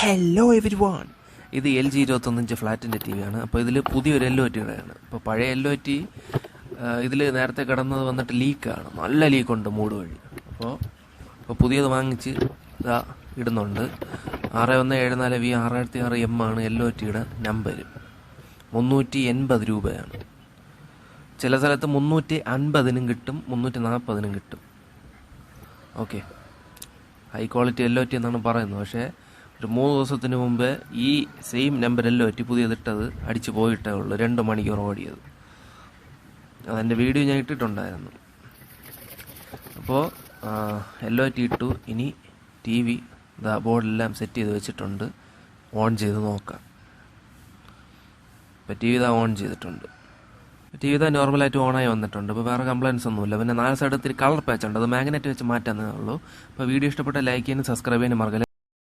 Hello every one, ഇത് LG 21 ഫ്ലാറ്റിൻ്റെ T വിയാണ്. അപ്പോൾ ഇതിൽ പുതിയൊരു LOTയുടെയാണ്. അപ്പോൾ പഴയ LOT ഇതിൽ നേരത്തെ കിടന്നത് വന്നിട്ട് ലീക്കാണ്, നല്ല ലീക്കുണ്ട് മൂഡ് വഴി. അപ്പോൾ പുതിയത് വാങ്ങിച്ച് ഇതാ ഇടുന്നുണ്ട്. 6174V 6006M ആണ് LOTയുടെ നമ്പർ. 380 രൂപയാണ്. ചില സ്ഥലത്ത് 350 കിട്ടും, 340 കിട്ടും. ഓക്കെ, ഹൈ ക്വാളിറ്റി LOT എന്നാണ് പറയുന്നത്. പക്ഷേ ഒരു 3 ദിവസത്തിന് മുമ്പേ ഈ സെയിം നമ്പർ LOT പുതിയതിട്ടത് അടിച്ച് പോയിട്ടേ ഉള്ളൂ. 2 മണിക്കൂർ ഓടിയത്. അതെൻ്റെ വീഡിയോ ഞാൻ ഇട്ടിട്ടുണ്ടായിരുന്നു. അപ്പോൾ LOT ഇട്ടു. ഇനി TV ബോർഡെല്ലാം സെറ്റ് ചെയ്ത് വെച്ചിട്ടുണ്ട്. ഓൺ ചെയ്ത് നോക്കാം. ഇപ്പോൾ TV ഓൺ ചെയ്തിട്ടുണ്ട്. TV നോർമലായിട്ട് ഓണായി വന്നിട്ടുണ്ട്. ഇപ്പോൾ വേറെ കംപ്ലയിൻസ് ഒന്നുമില്ല. പിന്നെ 4 സൈഡ് ഇത്തിരി കളർ പാച്ച് ഉണ്ട്, അത് മാഗ്നറ്റ് വെച്ച് മാറ്റാന്നേ ഉള്ളൂ. അപ്പോൾ വീഡിയോ ഇഷ്ടപ്പെട്ട ലൈക്ക് ചെയ്യാനും സബ്സ്ക്രൈബ് ചെയ്യാനും മറക്കല്ലേ.